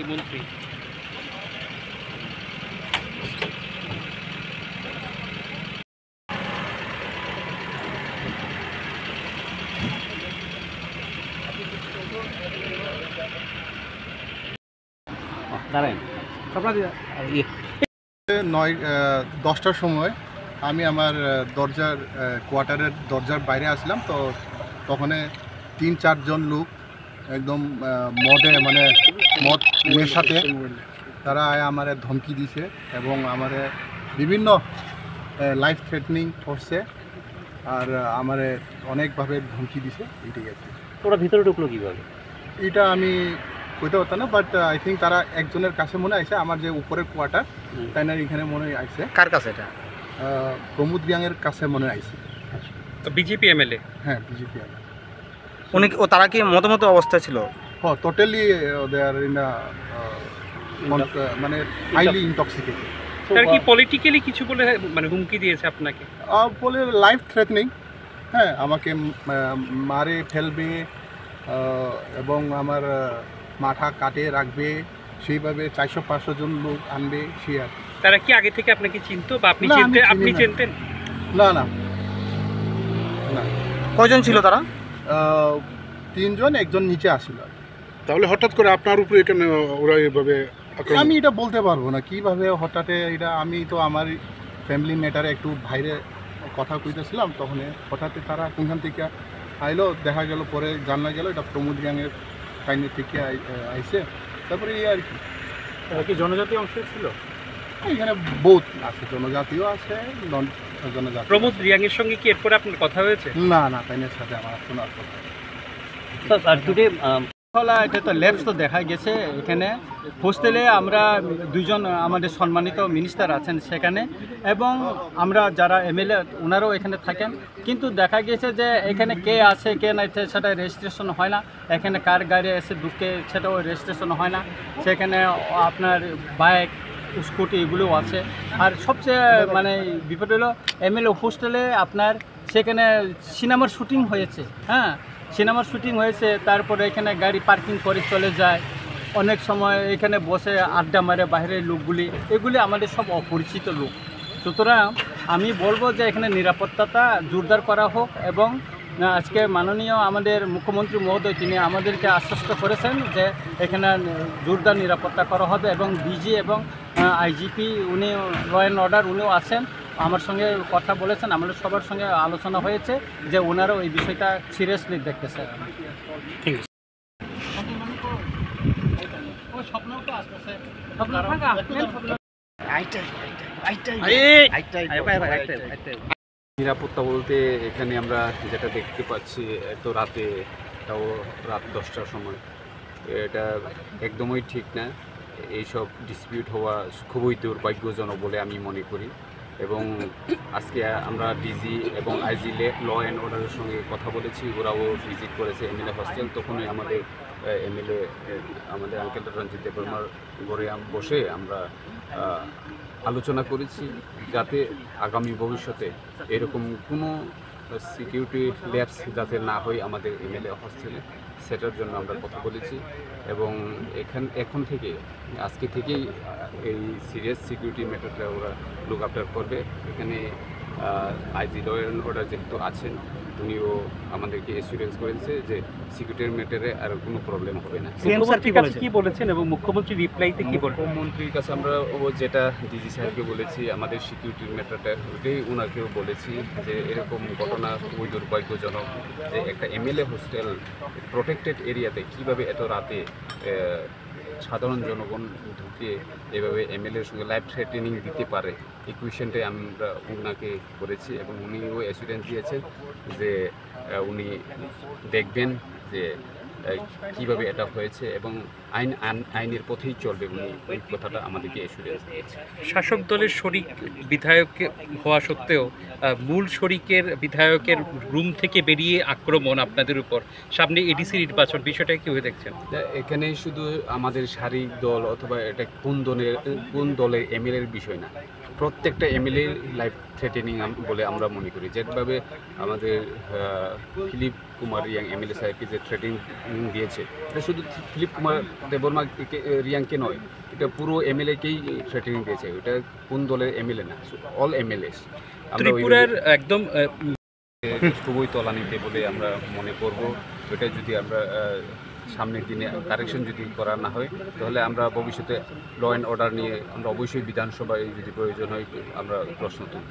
মন্ত্রী। দাঁড়ান 9-10টার সময় আমি আমার কোয়ার্টারের দরজার বাইরে আসলাম, তো তখন 3-4 জন লোক একদম মদ নেশাতে তারা আমার ধমকি দিছে এবং আমার বিভিন্ন লাইফ থ্রেটনিং করছে আর আমার অনেকভাবে ধমকি দিছে। এটাই আর কি। ওরা ভিতরে ঢুকলো কীভাবে এটা আমি কইতে পারতাম না, বাট আই থিঙ্ক তারা একজনের কাছে মনে আইছে, আমার যে উপরের কোয়ার্টার তাই না, এখানে মনে আইছে। কার কাছে এটা? প্রমোদ রিয়াংয়ের কাছে মনে আইছে। BJP MLA? হ্যাঁ, বিজেপি। উনি তারা কি মতো অবস্থায় ছিল? হ্যাঁ, টোটালি দে আর ইন মানে হাইলি ইনটক্সিকেটেড। তারা কি পলিটিক্যালি কিছু বলে হুমকি দিয়েছে আপনাকে? বলে লাইফ থ্রেটনিং, হ্যাঁ, আমাকে মারে ফেলবে এবং আমার মাথা কাটে রাখবে, সেইভাবে 400-500 জন লোক আনবে সে আর। তারা কি আগে থেকে আপনাকে চিনতো বা আপনি চিনতেন? না না না। কয়জন ছিল তারা? 3 জন, একজন নিচে আসছিল। তাহলে হঠাৎ করে আপনার উপরে এখানে ওরা এইভাবে আমি এটা বলতে পারবো না কিভাবে হঠাৎ এটা। আমি তো আমার ফ্যামিলি ম্যাটারে একটু বাইরে কথা কইতেছিলাম, তখন হঠাৎ তারা কোনখান থেকে আইলো, দেখা গেল, পরে জানা গেল এটা প্রমোদ রিয়াংয়ের কাহিনী থেকে আইছে। তারপরে এই আর কি। তারা কি জনজাতি অংশের ছিল? এখানে বহুত আছে, জনজাতিও আছে, নন জনজাতি। প্রমোদ রিয়াংয়ের সঙ্গে কি এরপরে আপনার কথা হয়েছে? না না, তাইনের সাথে আমার কোনো কথা। এটা তো ল্যাবস তো দেখা গেছে। এখানে হোস্টেলে আমরা 2 জন আমাদের সম্মানিত মিনিস্টার আছেন সেখানে, এবং আমরা যারা এমএলএ ওনারাও এখানে থাকেন। কিন্তু দেখা গেছে যে এখানে কে আছে কে নাই সেটা রেজিস্ট্রেশন হয় না। এখানে কার গাড়ি এসে ঢুকে সেটাও রেজিস্ট্রেশন হয় না। সেখানে আপনার বাইক, স্কুটি এগুলোও আছে। আর সবচেয়ে বিপদ হলো এমএলএ হোস্টেলে আপনার সেখানে সিনেমার শুটিং হয়েছে। হ্যাঁ, সিনেমার শুটিং হয়েছে, তারপরে এখানে গাড়ি পার্কিং করে চলে যায়। অনেক সময় এখানে বসে আড্ডা মারে বাইরের লোকগুলি, এগুলি আমাদের সব অপরিচিত লোক। সুতরাং আমি বলবো যে এখানে নিরাপত্তাটা জোরদার করা হোক, এবং আজকে মাননীয় আমাদের মুখ্যমন্ত্রী মহোদয় তিনি আমাদেরকে আশ্বস্ত করেছেন যে এখানে জোরদার নিরাপত্তা করা হবে, এবং ডিজি এবং আইজিপি উনি ল অ্যান্ড অর্ডার উনিও আছেন, আমার সঙ্গে কথা বলেছেন। আমাদের সবার সঙ্গে আলোচনা হয়েছে যে ওনারাও এই বিষয়টা সিরিয়াসলি দেখতেছে। ঠিক আছে। নিরাপত্তা বলতে এখানে আমরা যেটা দেখতে পাচ্ছি, এত রাতে, তাও রাত 10টার সময়, এটা একদমই ঠিক না। এইসব ডিসপিউট হওয়া খুবই দুর্ভাগ্যজনক বলে আমি মনে করি। এবং আজকে আমরা ডিজি এবং আইজি ল অ্যান্ড অর্ডারের সঙ্গে কথা বলেছি, ওরাও ভিজিট করেছে এমএলএ হস্টেল। তখনই আমাদের এমএলএ আমাদের আঙ্কেল রঞ্জিত দেববর্মার ঘরে বসে আমরা আলোচনা করেছি যাতে আগামী ভবিষ্যতে এরকম কোনো সিকিউরিটি ল্যাপস যাতে না হয় আমাদের এমএলএ হস্টেলে, সেটার জন্য আমরা কথা বলেছি। এবং এখন থেকে আজকে থেকেই এই সিরিয়াস সিকিউরিটি ম্যাটারটা ওরা লুক আফটার করবে। এখানে আইজি ল অ্যান্ড অর্ডার যেহেতু আছেন, উনিও আমাদেরকে এসিউরেন্স করেছে যে সিকিউরিটির ম্যাটারে আর কোনো প্রবলেম হবে না। মুখ্যমন্ত্রীর কাছে কি বলেছেন এবং মুখ্যমন্ত্রী রিপ্লাইতে কি বলেন? মুখ্যমন্ত্রীর কাছে আমরা যেটা ডিজি সাহেবকে বলেছি, আমাদের সিকিউরিটির ম্যাটারটা ওটাই ওনাকেও বলেছি যে এরকম ঘটনা খুবই দুর্ভাগ্যজনক যে একটা এমএলএ হোস্টেল প্রোটেক্টেড এরিয়াতে কীভাবে এত রাতে সাধারণ জনগণ ঢুকে এভাবে এমএলএর সঙ্গে লাইভ থ্রেটেনিং দিতে পারে, এই কোয়েশ্চেনটাই আমরা ওনাকে করেছি। এবং উনিও অ্যাসুরেন্স দিয়েছেন যে উনি দেখবেন যে কীভাবে এটা হয়েছে এবং আইনের পথেই চলবে, উনি ওই কথাটা আমাদেরকে অ্যাসুরেন্স দিয়েছে। শাসক দলের শরিক বিধায়ক হওয়া সত্ত্বেও মূল শরিকের বিধায়কের রুম থেকে বেরিয়ে আক্রমণ আপনাদের উপর, সামনে এডিসি নির্বাচন, বিষয়টা কীভাবে দেখছেন? এখানে শুধু আমাদের শারীরিক দল অথবা এটা কোন দলের এমএলএর বিষয় না, প্রত্যেকটা এমএলএ লাইফ থ্রেটেনিং বলে আমরা মনে করি। যেভাবে আমাদের ফিলিপ কুমার রিয়াং এমএলএ সাহেবকে যে থ্রেটেনিং দিয়েছে, এটা শুধু ফিলিপ কুমার দেববর্মা রিয়াংকে নয়, এটা পুরো এমএলএকেই থ্রেটিং দিয়েছে। এটা কোন দলের এমএলএ না, অল এমএলএস। ত্রিপুরার একদম খুবই তলানিতে বলে আমরা মনে করব। এটা যদি আমরা সামনের দিনে কারেকশন যদি করা না হয়, তাহলে আমরা ভবিষ্যতে ল অ্যান্ড অর্ডার নিয়ে আমরা অবশ্যই বিধানসভায় যদি প্রয়োজন হয় আমরা প্রশ্ন তুলব।